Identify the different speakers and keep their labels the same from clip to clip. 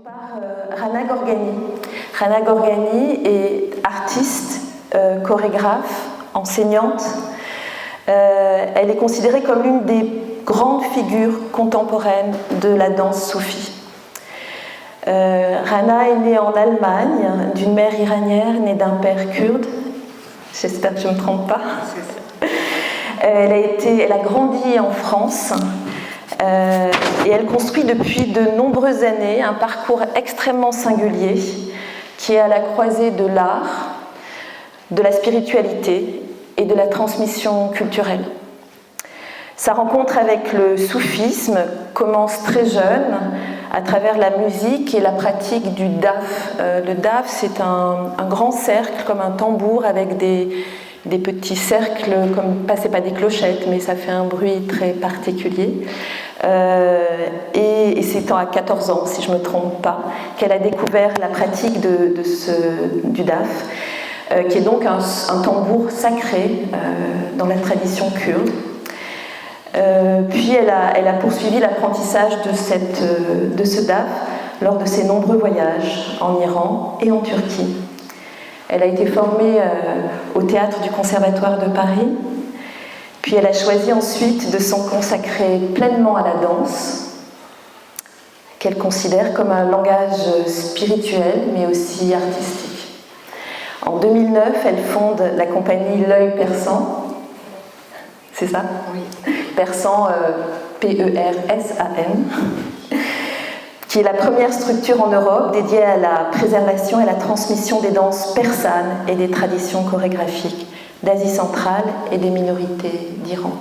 Speaker 1: par Rana Gorgani. Rana Gorgani est artiste, chorégraphe, enseignante. Elle est considérée comme l'une des grandes figures contemporaines de la danse soufie. Rana est née en Allemagne, d'une mère iranienne et d'un père kurde. J'espère que je ne me trompe pas. Elle a grandi en France et elle construit depuis de nombreuses années un parcours extrêmement singulier qui est à la croisée de l'art, de la spiritualité et de la transmission culturelle. Sa rencontre avec le soufisme commence très jeune à travers la musique et la pratique du daf. Le daf, c'est un grand cercle comme un tambour avec des petits cercles, c'est pas des clochettes, mais ça fait un bruit très particulier. Et c'est à 14 ans, si je ne me trompe pas, qu'elle a découvert la pratique du daf, qui est donc un tambour sacré dans la tradition kurde. Puis elle a poursuivi l'apprentissage de ce daf lors de ses nombreux voyages en Iran et en Turquie. Elle a été formée au théâtre du Conservatoire de Paris, puis elle a choisi ensuite de s'en consacrer pleinement à la danse, qu'elle considère comme un langage spirituel mais aussi artistique. En 2009, elle fonde la compagnie L'Œil Persan. C'est ça ? Oui. Persan, P-E-R-S-A-N, qui est la première structure en Europe dédiée à la préservation et la transmission des danses persanes et des traditions chorégraphiques d'Asie centrale et des minorités d'Iran.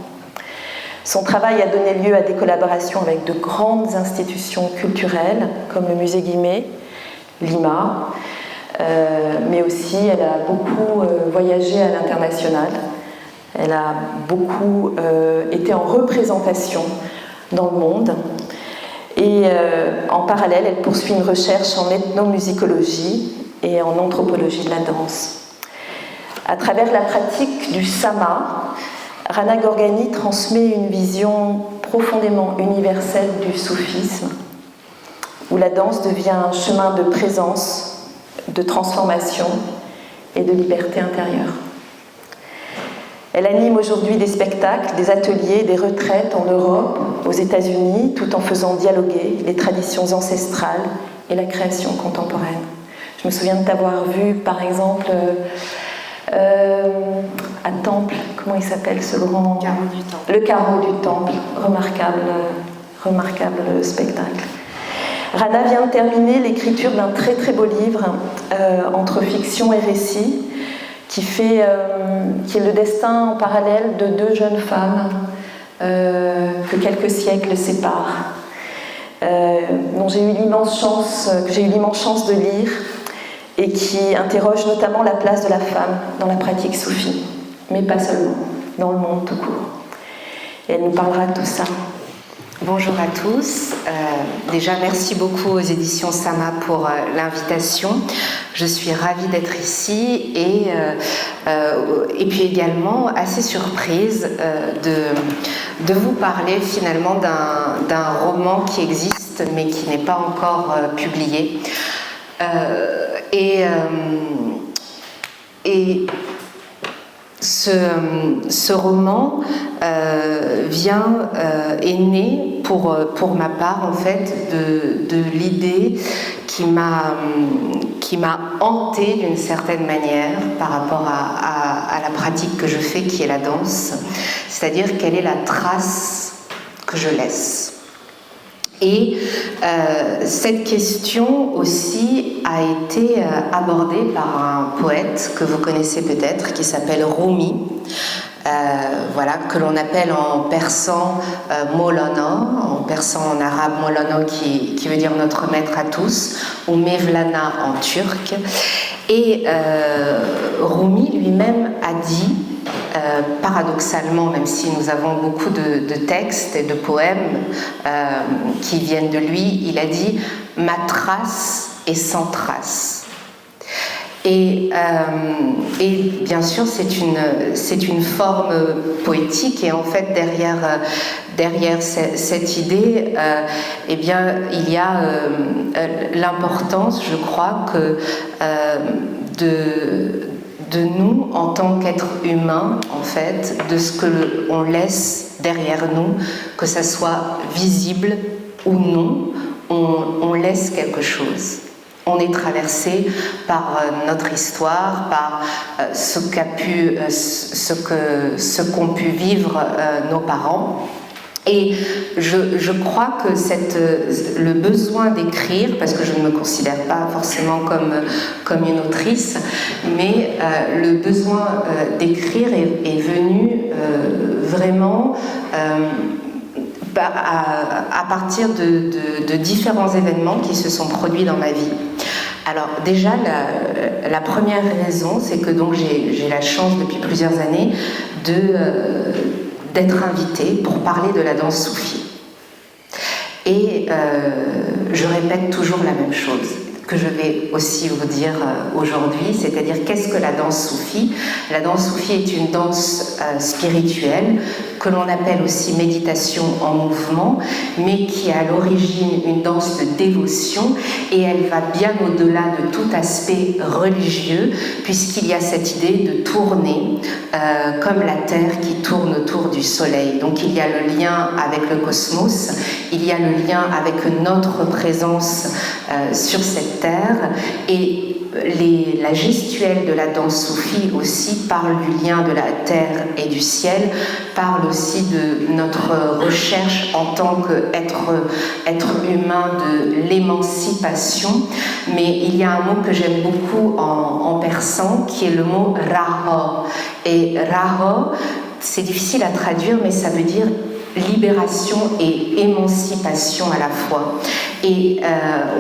Speaker 1: Son travail a donné lieu à des collaborations avec de grandes institutions culturelles comme le Musée Guimet, l'IMA, mais aussi elle a beaucoup voyagé à l'international. Elle a beaucoup été en représentation dans le monde. Et en parallèle, elle poursuit une recherche en ethnomusicologie et en anthropologie de la danse. À travers la pratique du sama, Rana Gorgani transmet une vision profondément universelle du soufisme, où la danse devient un chemin de présence, de transformation et de liberté intérieure. Elle anime aujourd'hui des spectacles, des ateliers, des retraites en Europe, aux États-Unis, tout en faisant dialoguer les traditions ancestrales et la création contemporaine. Je me souviens de t'avoir vu, par exemple, à Temple, comment il s'appelle ce grand...
Speaker 2: Carreau du Temple.
Speaker 1: Le Carreau du Temple, remarquable spectacle. Rana vient de terminer l'écriture d'un très très beau livre entre fiction et récit, qui est le destin en parallèle de deux jeunes femmes que quelques siècles séparent, dont j'ai eu l'immense chance de lire et qui interroge notamment la place de la femme dans la pratique soufie, mais pas seulement, dans le monde tout court. Et elle nous parlera de tout ça.
Speaker 2: Bonjour à tous. Déjà, merci beaucoup aux éditions Sama pour l'invitation. Je suis ravie d'être ici et puis également assez surprise de vous parler finalement d'un roman qui existe mais qui n'est pas encore publié. Ce roman est né pour ma part en fait de l'idée qui m'a hantée d'une certaine manière par rapport à la pratique que je fais qui est la danse, c'est-à-dire quelle est la trace que je laisse. Et cette question aussi a été abordée par un poète que vous connaissez peut-être, qui s'appelle Rumi, que l'on appelle en persan Maulana, en persan en arabe Maulana qui veut dire notre maître à tous, ou Mevlana en turc. Et Rumi lui-même a dit, paradoxalement, même si nous avons beaucoup de textes et de poèmes qui viennent de lui, il a dit « Ma trace est sans trace ». Et bien sûr, c'est une forme poétique, et en fait, derrière cette idée, eh bien, il y a l'importance, je crois, que de nous, en tant qu'êtres humains, en fait, de ce que on laisse derrière nous, que ça soit visible ou non, on laisse quelque chose. On est traversé par notre histoire, par ce qu'ont pu vivre nos parents. Et je crois que le besoin d'écrire, parce que je ne me considère pas forcément comme une autrice, mais le besoin d'écrire est venu vraiment à partir de différents événements qui se sont produits dans ma vie. Alors déjà, la première raison, c'est que donc j'ai la chance depuis plusieurs années d'être invitée pour parler de la danse soufie. Et je répète toujours la même chose que je vais aussi vous dire aujourd'hui, c'est-à-dire qu'est-ce que la danse soufie ? La danse soufie est une danse spirituelle que l'on appelle aussi méditation en mouvement, mais qui est à l'origine une danse de dévotion, et elle va bien au-delà de tout aspect religieux, puisqu'il y a cette idée de tourner comme la Terre qui tourne autour du Soleil. Donc il y a le lien avec le cosmos, il y a le lien avec notre présence sur cette Terre, et la gestuelle de la danse soufie aussi parle du lien de la terre et du ciel, parle aussi de notre recherche en tant qu'être humain, de l'émancipation. Mais il y a un mot que j'aime beaucoup en persan qui est le mot raho. Et raho, c'est difficile à traduire, mais ça veut dire libération et émancipation à la fois. Et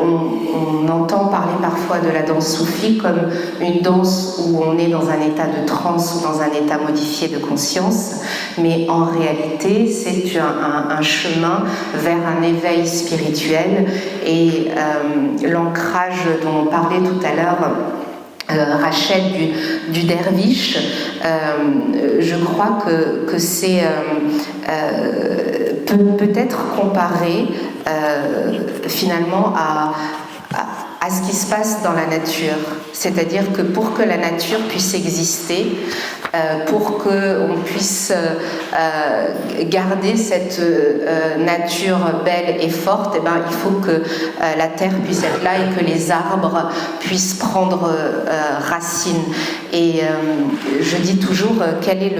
Speaker 2: on entend parler parfois de la danse soufie comme une danse où on est dans un état de transe ou dans un état modifié de conscience, mais en réalité c'est un chemin vers un éveil spirituel, et l'ancrage dont on parlait tout à l'heure, Rachel du derviche, je crois que c'est peut-être comparé finalement à ce qui se passe dans la nature. C'est-à-dire que pour que la nature puisse exister, pour qu'on puisse garder cette nature belle et forte, eh ben, il faut que la terre puisse être là et que les arbres puissent prendre racine. Et je dis toujours quel est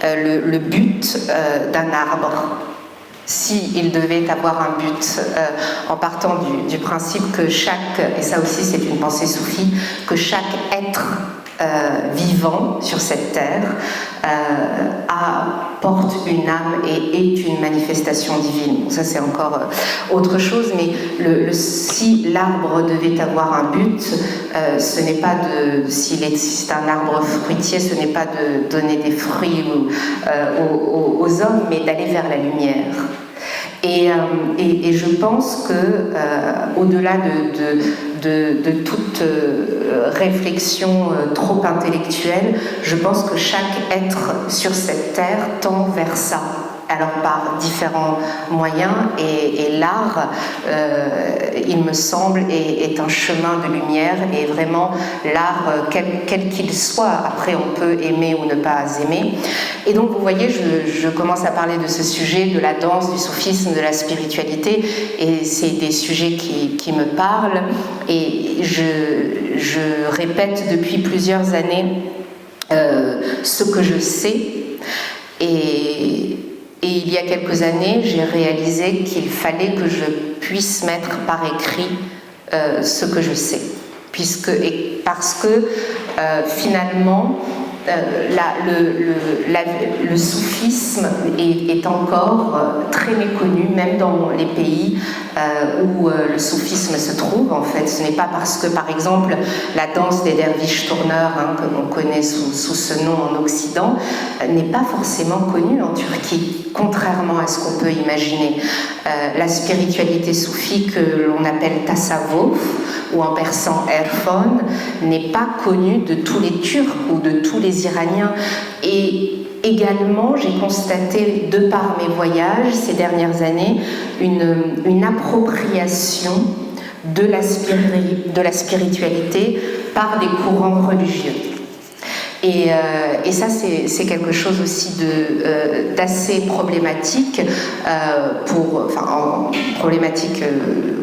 Speaker 2: le but d'un arbre. S'il devait avoir un but, en partant du principe que et ça aussi c'est une pensée soufie, que chaque être vivant sur cette terre porte une âme et est une manifestation divine. Bon, ça c'est encore autre chose, mais si l'arbre devait avoir un but, ce n'est pas si c'est un arbre fruitier, ce n'est pas de donner des fruits aux hommes, mais d'aller vers la lumière. Et je pense que au-delà de toute réflexion trop intellectuelle, je pense que chaque être sur cette terre tend vers ça. Alors par différents moyens, et l'art, il me semble, est un chemin de lumière, et vraiment l'art, quel qu'il soit, après on peut aimer ou ne pas aimer. Et donc vous voyez, je commence à parler de ce sujet, de la danse, du soufisme, de la spiritualité, et c'est des sujets qui me parlent, et je répète depuis plusieurs années ce que je sais, et il y a quelques années, j'ai réalisé qu'il fallait que je puisse mettre par écrit ce que je sais. Parce que finalement, le soufisme est encore très méconnu, même dans les pays où le soufisme se trouve en fait. Ce n'est pas parce que par exemple la danse des derviches tourneurs, que l'on connaît sous ce nom en Occident, n'est pas forcément connue en Turquie, contrairement à ce qu'on peut imaginer. La spiritualité soufie que l'on appelle tasawwuf, ou en persan erfon, n'est pas connue de tous les Turcs ou de tous les Iraniens. Et également, j'ai constaté, de par mes voyages ces dernières années, une appropriation de la spiritualité par des courants religieux. Et ça, c'est quelque chose aussi d'assez problématique, problématique,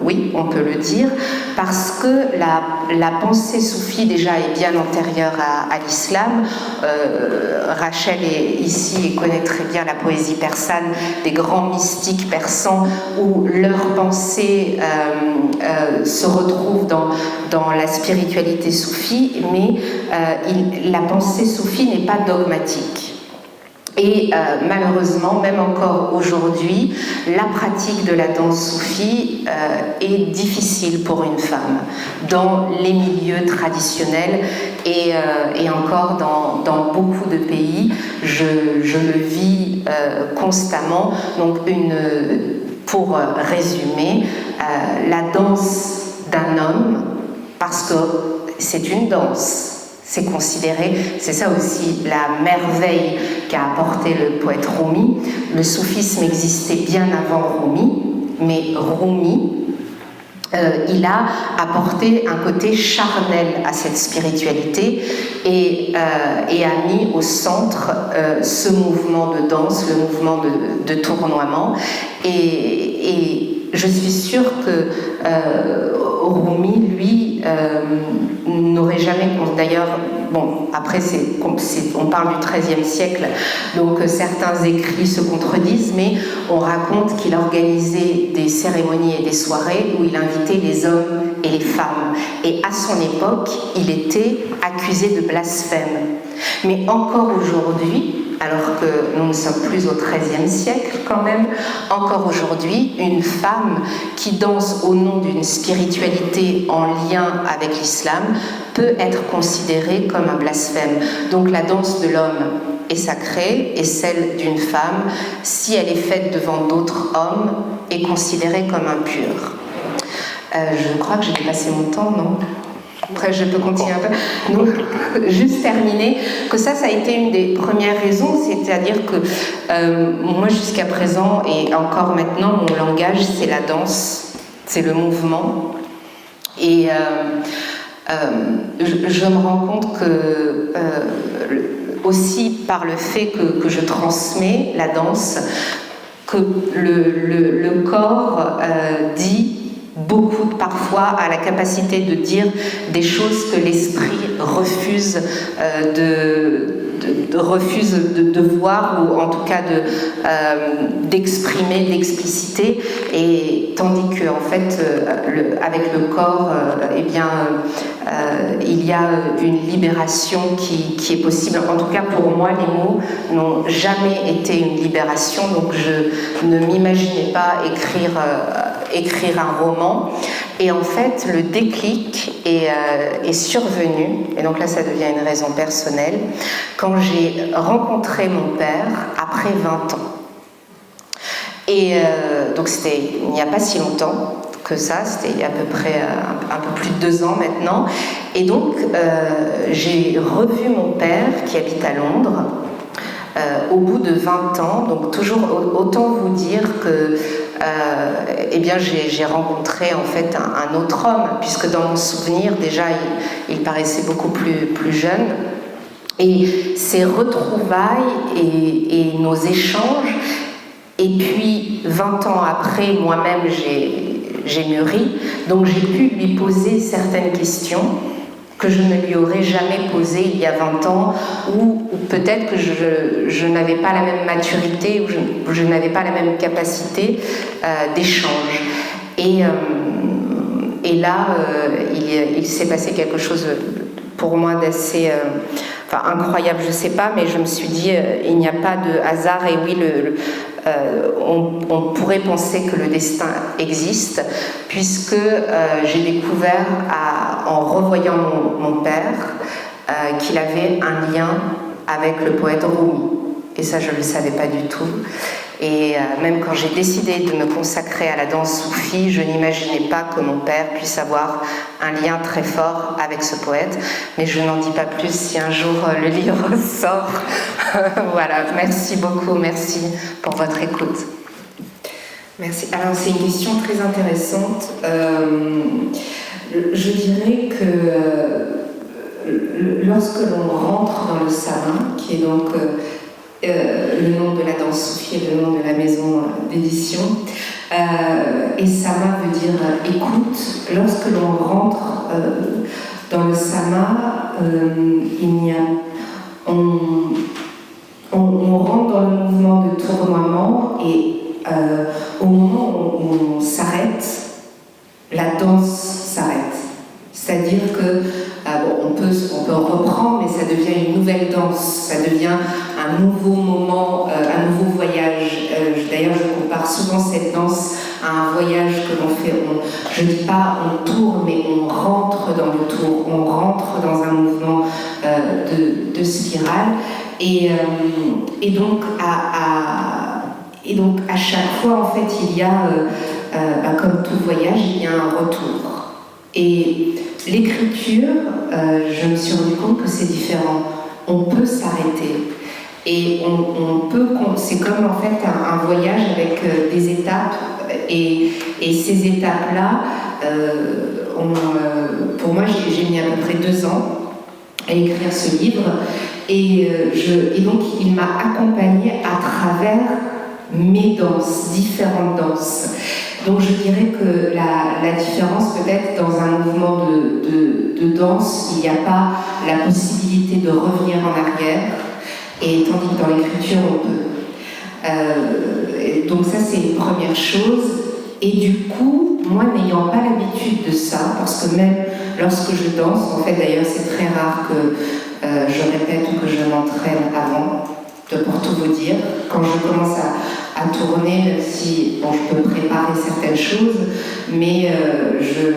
Speaker 2: oui, on peut le dire, parce que la pensée soufie déjà est bien antérieure à l'islam. Rachel est ici et connaît très bien la poésie persane des grands mystiques persans où leur pensée se retrouve dans la spiritualité soufie, mais la pensée soufie n'est pas dogmatique. Et malheureusement, même encore aujourd'hui, la pratique de la danse soufie est difficile pour une femme dans les milieux traditionnels et encore dans beaucoup de pays. Je le vis constamment. Donc, pour résumer, la danse d'un homme, parce que c'est une danse, c'est considéré, c'est ça aussi la merveille qu'a apporté le poète Rumi. Le soufisme existait bien avant Rumi, mais Rumi, il a apporté un côté charnel à cette spiritualité et a mis au centre ce mouvement de danse, le mouvement de tournoiement. Et je suis sûre que Rumi, lui, n'aurait jamais... D'ailleurs, bon, après, on parle du XIIIe siècle, donc certains écrits se contredisent, mais on raconte qu'il organisait des cérémonies et des soirées où il invitait les hommes et les femmes. Et à son époque, il était accusé de blasphème. Mais encore aujourd'hui, alors que nous ne sommes plus au XIIIe siècle quand même, encore aujourd'hui, une femme qui danse au nom d'une spiritualité en lien avec l'islam peut être considérée comme un blasphème. Donc la danse de l'homme est sacrée et celle d'une femme, si elle est faite devant d'autres hommes, est considérée comme impure. Je crois que j'ai dépassé mon temps, non ? Après, je peux continuer un peu. Donc, juste terminer, que ça a été une des premières raisons, c'est-à-dire que moi, jusqu'à présent, et encore maintenant, mon langage, c'est la danse, c'est le mouvement. Et je me rends compte que, aussi par le fait que je transmets la danse, que le corps dit beaucoup parfois à la capacité de dire des choses que l'esprit refuse de voir, ou en tout cas d'exprimer, d'expliciter, et tandis que en fait avec le corps il y a une libération qui est possible. En tout cas pour moi, les mots n'ont jamais été une libération, donc je ne m'imaginais pas écrire un roman. Et en fait, le déclic est survenu, et donc là ça devient une raison personnelle, quand j'ai rencontré mon père après 20 ans. Et donc c'était il n'y a pas si longtemps que ça, c'était il y a à peu près un peu plus de 2 ans maintenant. Et donc j'ai revu mon père qui habite à Londres au bout de 20 ans, donc toujours autant vous dire que j'ai rencontré en fait un autre homme, puisque dans mon souvenir déjà il paraissait beaucoup plus jeune. Et ces retrouvailles et nos échanges, et puis 20 ans après, moi-même j'ai mûri, donc j'ai pu lui poser certaines questions que je ne lui aurais jamais posées il y a 20 ans, ou peut-être que je n'avais pas la même maturité, ou je n'avais pas la même capacité d'échange. Et là, il s'est passé quelque chose pour moi d'assez enfin incroyable, je sais pas, mais je me suis dit, il n'y a pas de hasard, et oui, on pourrait penser que le destin existe, puisque j'ai découvert, en revoyant mon père, qu'il avait un lien avec le poète Rumi. Et ça, je ne le savais pas du tout. Et même quand j'ai décidé de me consacrer à la danse soufie, je n'imaginais pas que mon père puisse avoir un lien très fort avec ce poète. Mais je n'en dis pas plus si un jour le livre sort. Voilà, merci beaucoup, merci pour votre écoute.
Speaker 3: Merci. Alors, c'est une question très intéressante. Je dirais que lorsque l'on rentre dans le sama, qui est donc le nom de la danse soufie et le nom de la maison d'édition, et sama veut dire écoute. Lorsque l'on rentre dans le sama, on rentre dans le mouvement de tournoiement, et au moment où on s'arrête, la danse s'arrête. C'est-à-dire que on peut reprendre, mais ça devient une nouvelle danse, ça devient un nouveau moment, un nouveau voyage. D'ailleurs, je compare souvent cette danse à un voyage que l'on fait. Je ne dis pas on tourne, mais on rentre dans le tour, on rentre dans un mouvement de spirale. Et donc, à chaque fois, en fait, il y a, comme tout voyage, il y a un retour. Et l'écriture, je me suis rendu compte que c'est différent. On peut s'arrêter. Et c'est comme en fait un voyage avec des étapes. Et ces étapes-là, pour moi, j'ai mis à peu près 2 ans à écrire ce livre. Et donc, il m'a accompagnée à travers mes danses, différentes danses. Donc je dirais que la différence peut-être dans un mouvement de danse, il n'y a pas la possibilité de revenir en arrière, et tandis que dans l'écriture on peut. Donc ça c'est une première chose. Et du coup, moi n'ayant pas l'habitude de ça, parce que même lorsque je danse, en fait d'ailleurs c'est très rare que je répète ou que je m'entraîne avant, pour tout vous dire, quand je commence à tourner, même si je peux préparer certaines choses, mais je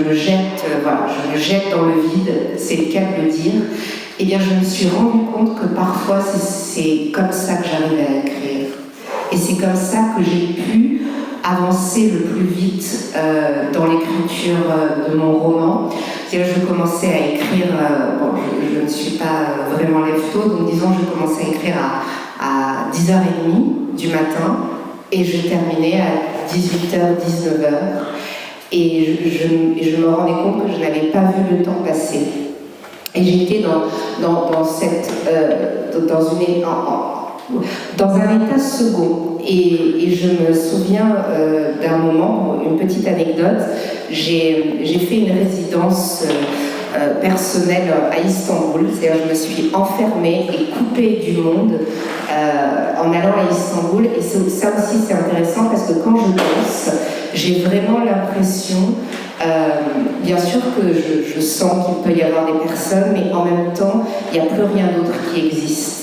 Speaker 3: me jette, je me jette dans le vide, c'est le cas de le dire. Eh bien, je me suis rendu compte que parfois c'est comme ça que j'arrivais à écrire, et c'est comme ça que j'ai pu avancer le plus vite dans l'écriture de mon roman. C'est-à-dire, je commençais à écrire, je ne suis pas vraiment lève-tôt, donc disons je commençais à écrire à 10h30 du matin, et je terminais à 18h, 19h, et je me rendais compte que je n'avais pas vu le temps passer. Et j'étais dans un état second. Et je me souviens d'un moment, une petite anecdote, j'ai fait une résidence personnelle à Istanbul, c'est-à-dire je me suis enfermée et coupée du monde en allant à Istanbul. Et ça aussi c'est intéressant parce que quand je danse, j'ai vraiment l'impression, bien sûr que je sens qu'il peut y avoir des personnes, mais en même temps, il n'y a plus rien d'autre qui existe.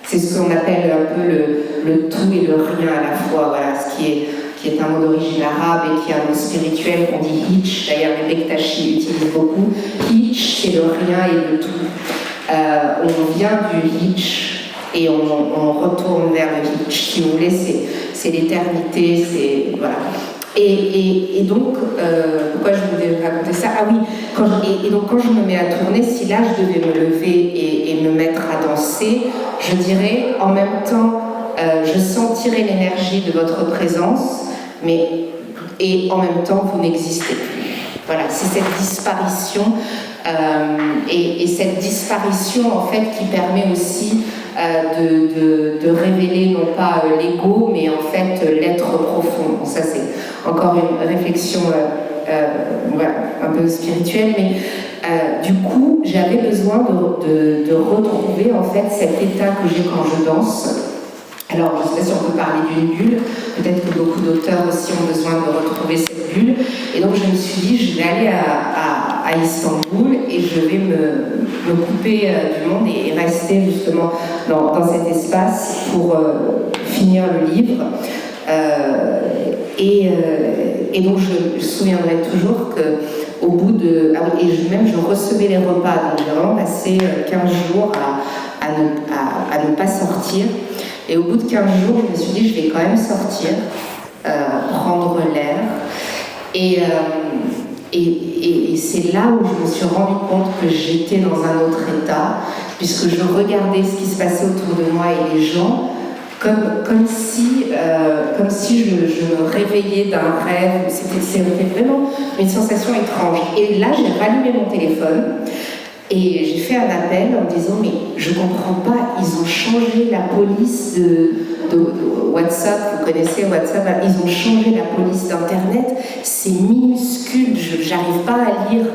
Speaker 3: C'est ce qu'on appelle un peu le tout et le rien à la fois, voilà, ce qui est un mot d'origine arabe et qui est un mot spirituel qu'on dit hitch, d'ailleurs les Bektashi utilisent beaucoup. Hitch, c'est le rien et le tout. On vient du hitch et on retourne vers le hitch. Si vous voulez, c'est l'éternité, c'est... Voilà. Et donc, pourquoi je voulais raconter ça? Ah oui, et donc quand je me mets à tourner, si là je devais me lever et me mettre à danser, je dirais en même temps, je sentirais l'énergie de votre présence, et en même temps vous n'existez plus. Voilà, c'est cette disparition, et cette disparition en fait qui permet aussi de révéler non pas l'ego, mais en fait l'être profond. Bon, ça c'est encore une réflexion un peu spirituelle, mais du coup j'avais besoin de retrouver en fait cet état que j'ai quand je danse. Alors, je ne sais pas si on peut parler d'une bulle, peut-être que beaucoup d'auteurs aussi ont besoin de retrouver cette bulle, et donc je me suis dit, je vais aller à à Istanbul et je vais me couper du monde et rester justement dans cet espace pour finir le livre. Et donc je me souviendrai toujours qu'au bout de... même je recevais les repas, donc j'ai vraiment passé 15 jours à ne pas sortir. Et au bout de 15 jours, je me suis dit, je vais quand même sortir, prendre l'air. Et c'est là où je me suis rendu compte que j'étais dans un autre état, puisque je regardais ce qui se passait autour de moi et les gens, comme si je me réveillais d'un rêve. C'était vraiment une sensation étrange. Et là, j'ai rallumé mon téléphone et j'ai fait un appel en disant mais je comprends pas, ils ont changé la police de WhatsApp, vous connaissez WhatsApp, ils ont changé la police d'internet, c'est minuscule, j'arrive pas à lire.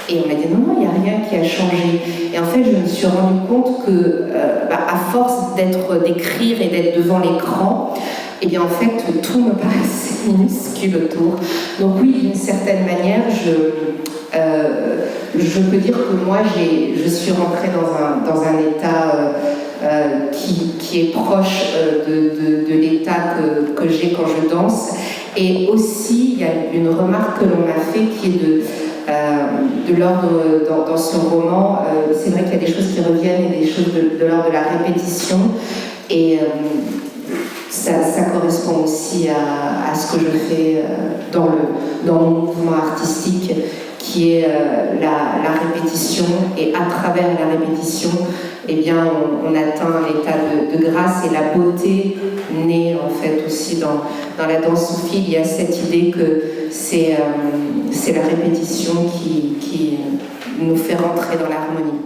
Speaker 3: Et on m'a dit non, il n'y a rien qui a changé. Et en fait, je me suis rendu compte que, à force d'écrire et d'être devant l'écran, et bien en fait, tout me paraissait minuscule autour. Donc oui, d'une certaine manière, je peux dire que moi, je suis rentrée dans un état qui est proche de l'état que j'ai quand je danse. Et aussi, il y a une remarque que l'on m'a fait qui est de l'ordre, dans ce roman, c'est vrai qu'il y a des choses qui reviennent et des choses de l'ordre de la répétition. Et ça correspond aussi à ce que je fais dans mon mouvement artistique, qui est la répétition, et à travers la répétition, eh bien, on atteint l'état de grâce, et la beauté naît en fait aussi dans la danse soufie. Il y a cette idée que c'est la répétition qui nous fait rentrer dans l'harmonie.